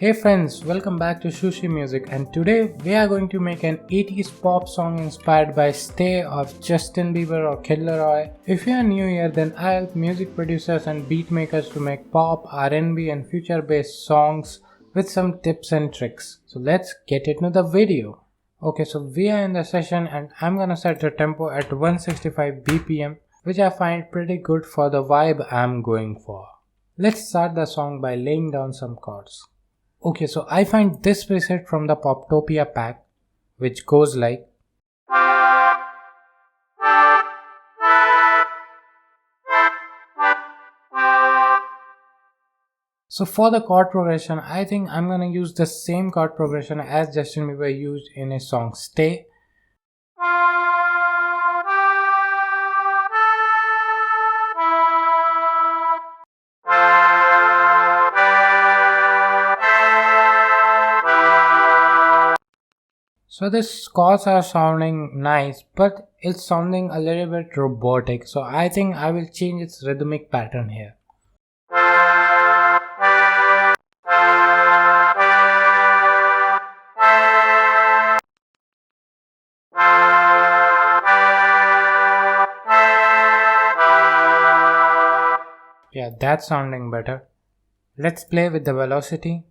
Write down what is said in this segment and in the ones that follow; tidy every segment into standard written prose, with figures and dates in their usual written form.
Hey friends, welcome back to Sushi Music, and today we are going to make an 80s pop song inspired by Stay of Justin Bieber or Kid Laroi. If you are new here, then I help music producers and beat makers to make pop, R&B and future based songs with some tips and tricks. So let's get into the video. Okay, so we are in the session and I'm gonna set the tempo at 165 BPM, which I find pretty good for the vibe I'm going for. Let's start the song by laying down some chords. Okay, so I find this preset from the Poptopia pack, which goes like. So for the chord progression, I think I'm gonna use the same chord progression as Justin Bieber used in his song Stay. So these chords are sounding nice, but it's sounding a little bit robotic. So I think I will change its rhythmic pattern here. Yeah, that's sounding better. Let's play with the velocity.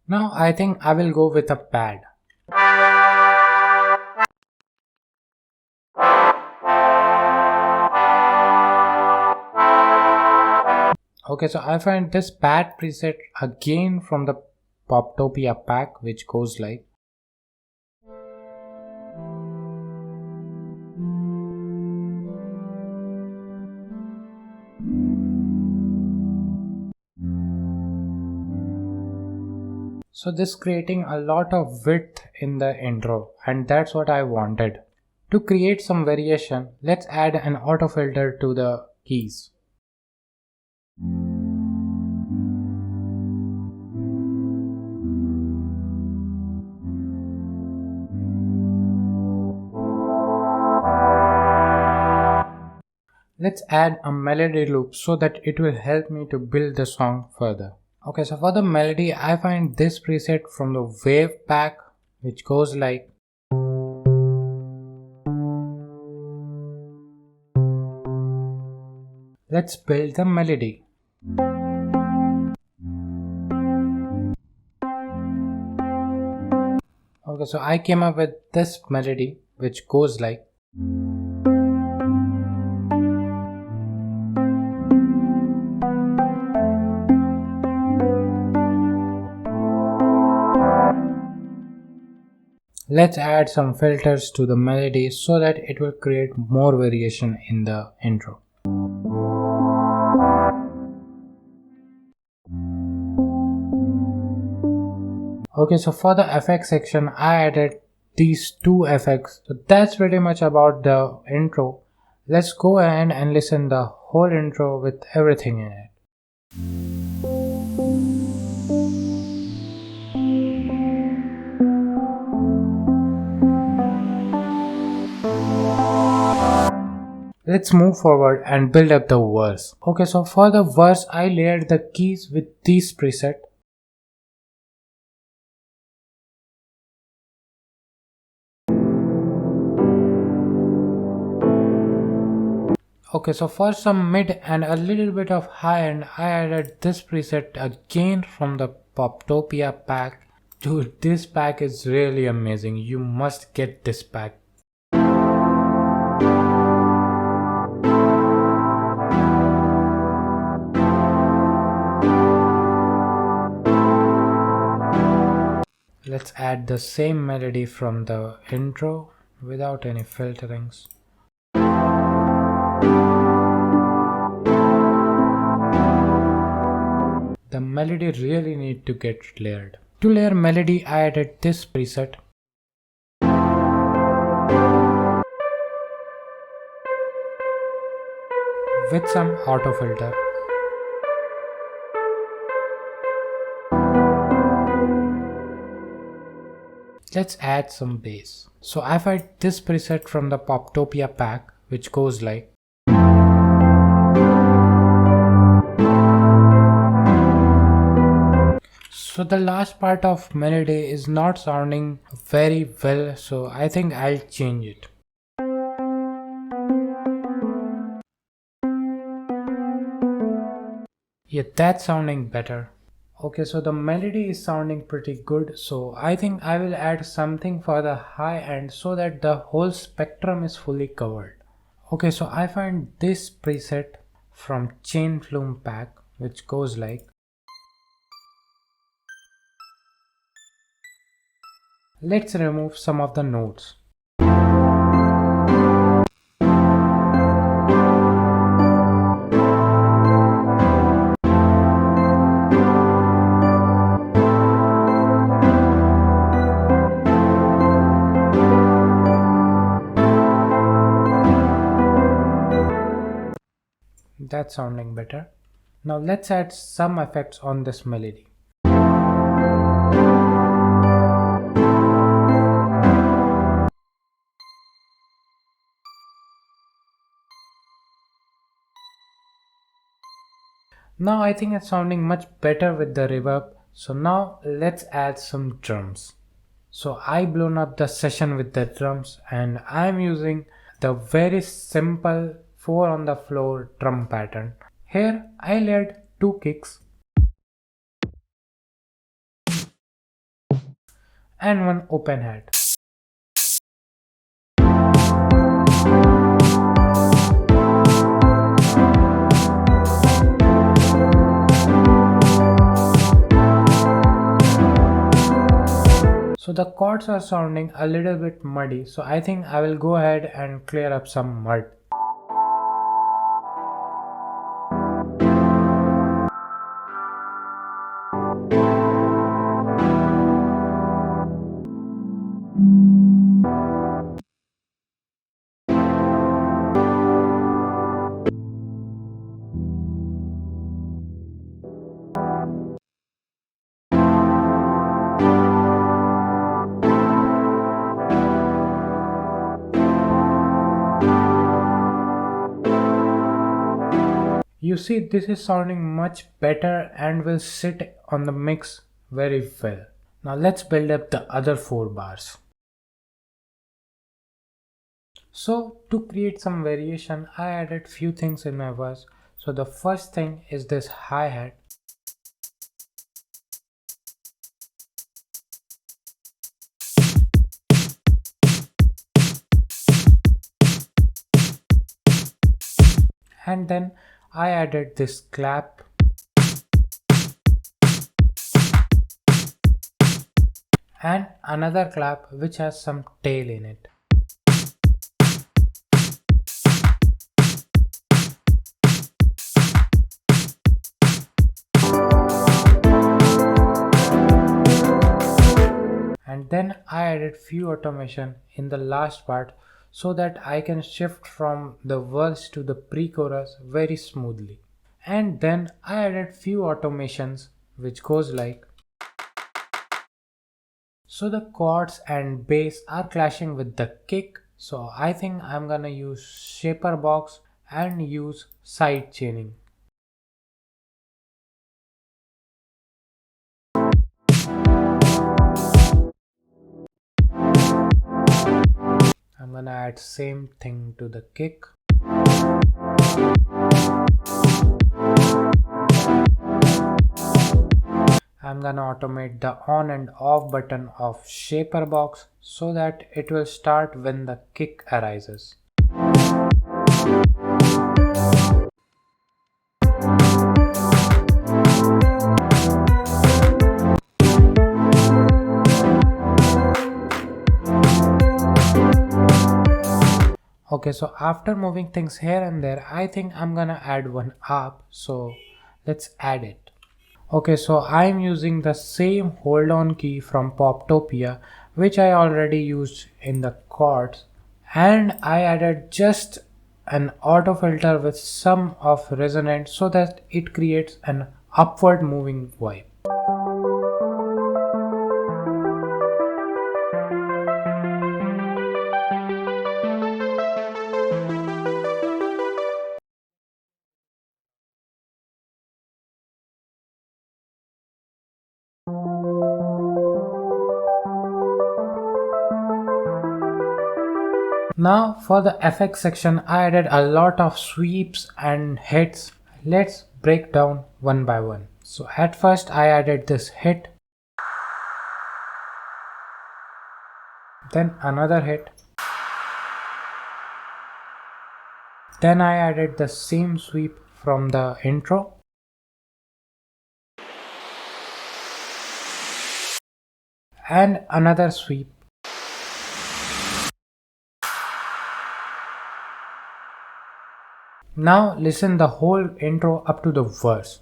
Now I think I will go with a pad. Okay, so I find this pad preset again from the Poptopia pack, which goes like. So this creating a lot of width in the intro, and that's what I wanted. To create some variation, let's add an auto filter to the keys. Let's add a melody loop so that it will help me to build the song further. Okay, so for the melody, I find this preset from the Wave pack, which goes like. Let's build the melody. Okay, so I came up with this melody, which goes like. Let's add some filters to the melody so that it will create more variation in the intro. Okay, so for the effects section, I added these two effects. So that's pretty much about the intro. Let's go ahead and listen the whole intro with everything in it. Let's move forward and build up the verse. Okay, so for the verse, I layered the keys with these presets. Okay, so for some mid and a little bit of high end, I added this preset again from the Poptopia pack. Dude, this pack is really amazing. You must get this pack. Let's add the same melody from the intro without any filterings. The melody really need to get layered. To layer melody, I added this preset. With some auto filter. let's add some bass. So I find this preset from the Poptopia pack, which goes like. So the last part of melody is not sounding very well, so I think I'll change it. Yeah, that's sounding better. Okay, so the melody is sounding pretty good, so I think I will add something for the high end so that the whole spectrum is fully covered. Okay, so I find this preset from Chain Flume pack, which goes like. Let's remove some of the notes. That's sounding better. Now let's add some effects on this melody. Now I think it's sounding much better with the reverb. So now let's add some drums. So I blown up the session with the drums and I'm using the very simple 4 on the floor drum pattern. Here I layered 2 kicks and 1 open hat. So the chords are sounding a little bit muddy, so I think I will go ahead and clear up some mud. You see, this is sounding much better and will sit on the mix very well. Now let's build up the other 4 bars. So to create some variation, I added few things in my verse. So the first thing is this hi-hat. And then I added this clap and another clap which has some tail in it. And then I added few automation in the last part so that I can shift from the verse to the pre-chorus very smoothly. And then I added few automations which goes like. So the chords and bass are clashing with the kick, so I think I'm gonna use shaper box and use side chaining. I'm gonna add same thing to the kick. I'm gonna automate the on and off button of shaper box so that it will start when the kick arises. Okay, so after moving things here and there, I think I'm gonna add one up, so let's add it. Okay, so I'm using the same hold on key from Poptopia which I already used in the chords, and I added just an auto filter with some of resonance so that it creates an upward moving vibe. Now for the effects section, I added a lot of sweeps and hits. Let's break down one by one. So at first I added this hit, then another hit, then I added the same sweep from the intro, and another sweep. Now listen the whole intro up to the verse.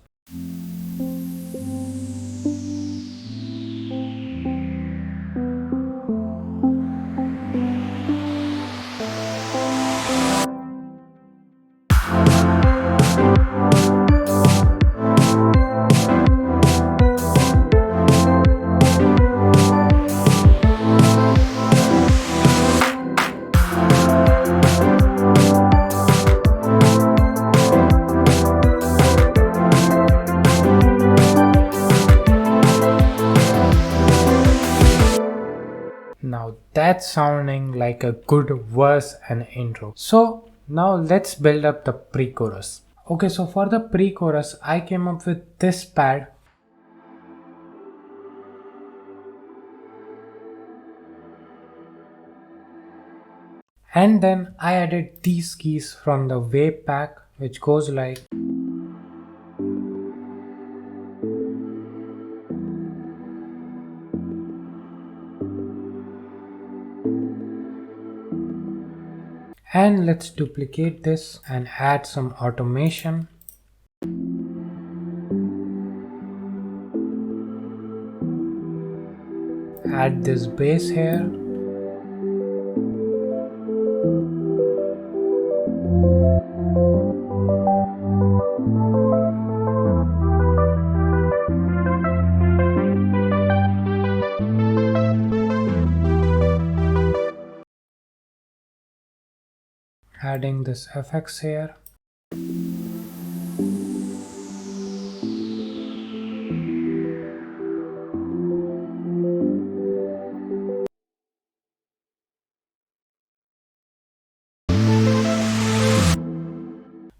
Now that's sounding like a good verse and intro. So now let's build up the pre-chorus. Okay, so for the pre-chorus, I came up with this pad. And then I added these keys from the wave pack, which goes like. And let's duplicate this and add some automation. Add this bass here. Adding this FX here.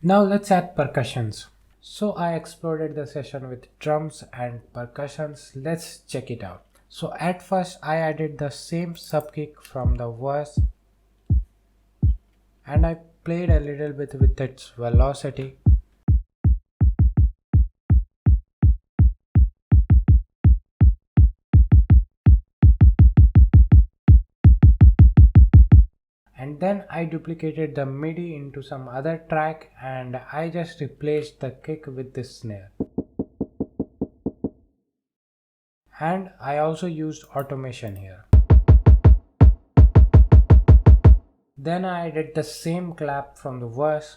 Now let's add percussions. So I exploded the session with drums and percussions. Let's check it out. So at first I added the same sub kick from the verse and I played a little bit with its velocity. And then I duplicated the MIDI into some other track and I just replaced the kick with this snare. And I also used automation here. Then I did the same clap from the verse.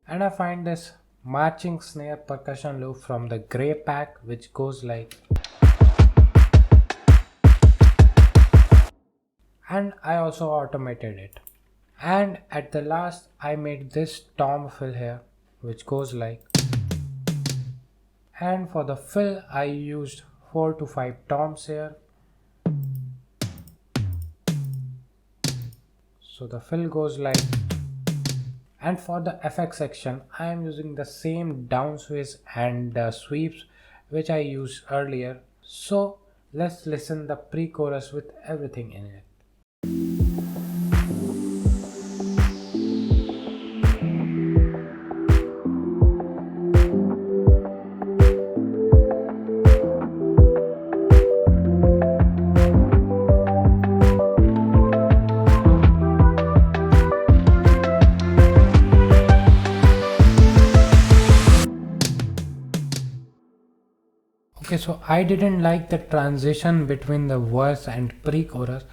And I find this marching snare percussion loop from the gray pack, which goes like. And I also automated it. And at the last I made this tom fill here, which goes like. And for the fill I used 4 to 5 toms here. So the fill goes like. And for the effects section I am using the same down switch and sweeps which I used earlier. So let's listen the pre-chorus with everything in it. Okay, so I didn't like the transition between the verse and pre-chorus,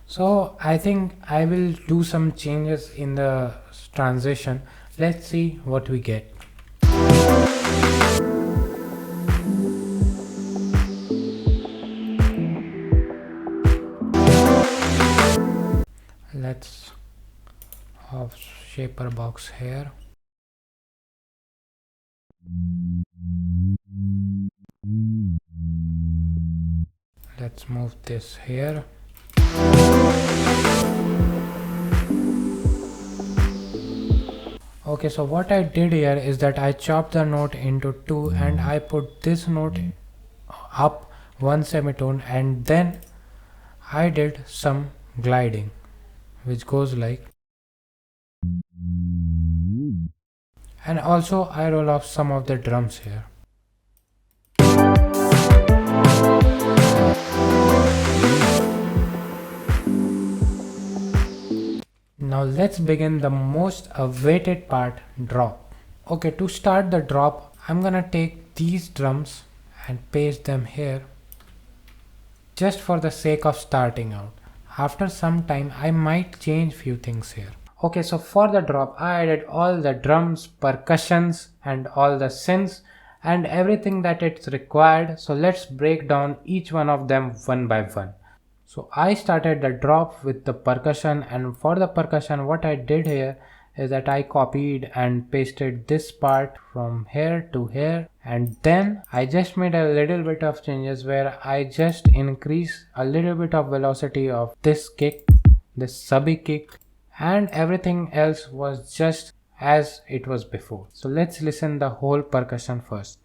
so I think I will do some changes in the transition. Let's see what we get. Let's have shaper box here. Let's move this here. Okay, so what I did here is that I chopped the note into two and I put this note up one semitone, and then I did some gliding which goes like, and also I roll off some of the drums here. Now let's begin the most awaited part, drop. Okay, to start the drop, I'm gonna take these drums and paste them here just for the sake of starting out. After some time, I might change few things here. Okay, so for the drop, I added all the drums, percussions, and all the synths and everything that it's required. So let's break down each one of them one by one. So I started the drop with the percussion, and for the percussion what I did here is that I copied and pasted this part from here to here, and then I just made a little bit of changes where I just increase a little bit of velocity of this kick, this subby kick, and everything else was just as it was before. So let's listen the whole percussion first.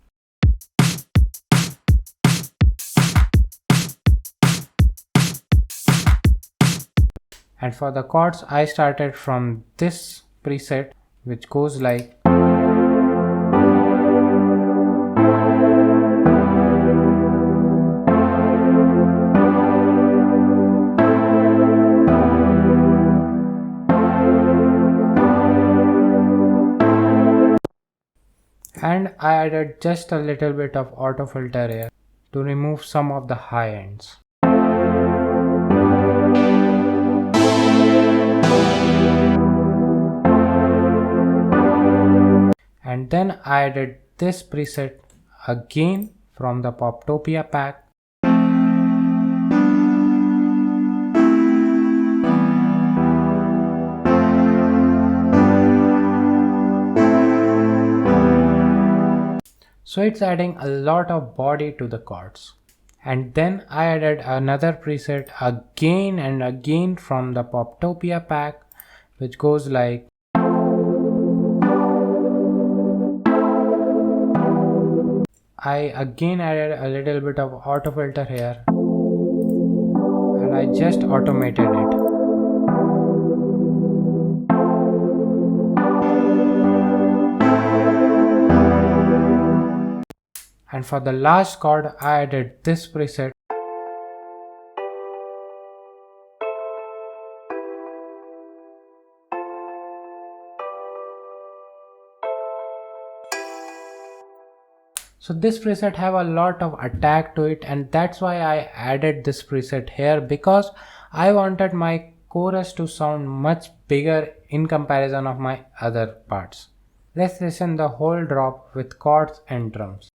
And for the chords, I started from this preset which goes like, and I added just a little bit of auto filter here to remove some of the high ends. And then I added this preset again from the Poptopia pack. So it's adding a lot of body to the chords. And then I added another preset again and again from the Poptopia pack, which goes like, I again added a little bit of auto filter here and I just automated it. And for the last chord, I added this preset. So this preset have a lot of attack to it, and that's why I added this preset here, because I wanted my chorus to sound much bigger in comparison of my other parts. Let's listen the whole drop with chords and drums.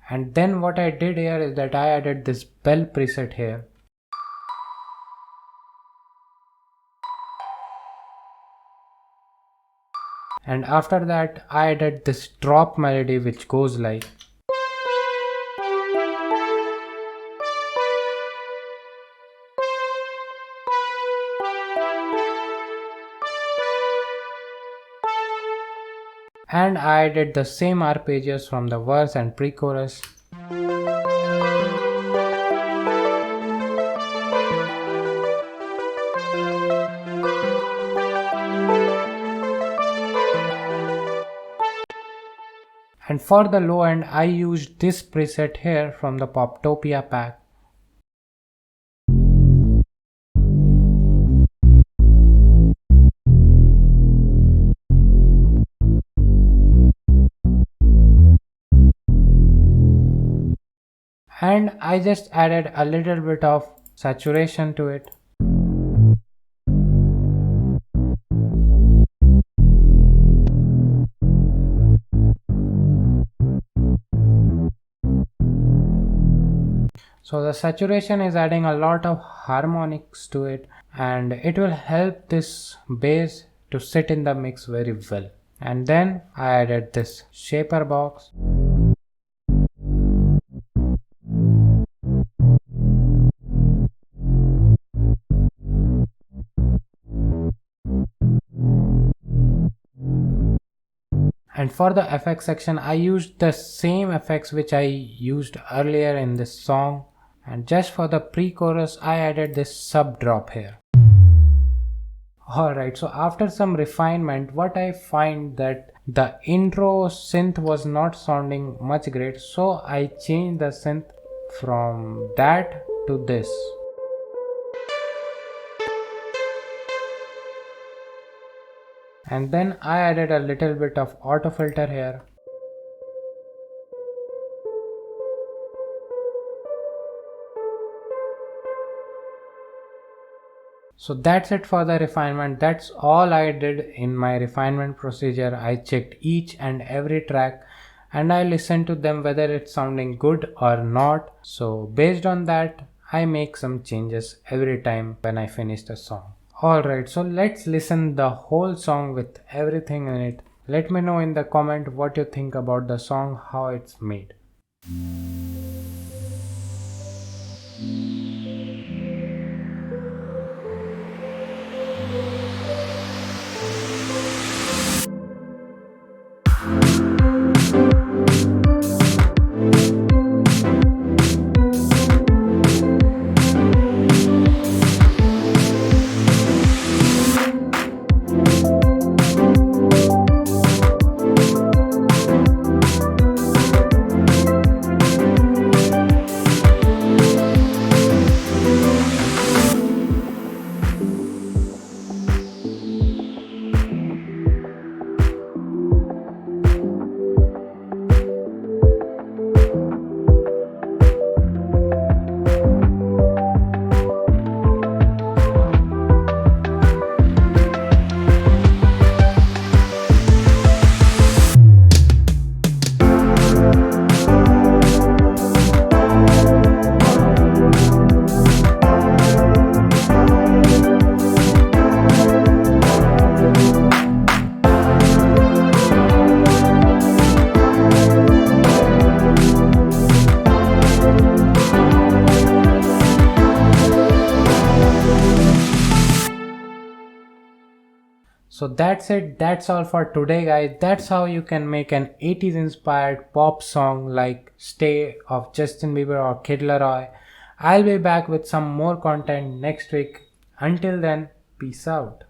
And then what I did here is that I added this bell preset here. And after that I added this drop melody which goes like, and I added the same arpeggios from the verse and pre-chorus. And for the low end, I used this preset here from the Poptopia pack. And I just added a little bit of saturation to it. So So the saturation is adding a lot of harmonics to it, and it will help this bass to sit in the mix very well. And then I added this shaper box. And for the effects section, I used the same effects which I used earlier in this song. And just for the pre-chorus, I added this sub drop here. Alright, so after some refinement, what I find that the intro synth was not sounding much great. So I changed the synth from that to this. And then I added a little bit of auto filter here. So that's it for the refinement. That's all I did in my refinement procedure. I checked each and every track and I listened to them whether it's sounding good or not. So based on that, I make some changes every time when I finish the song. Alright, so let's listen the whole song with everything in it. Let me know in the comment what you think about the song, how it's made. So that's it, that's all for today guys. That's how you can make an 80s inspired pop song like Stay of Justin Bieber or Kid Laroi. I'll be back with some more content next week. Until then, peace out.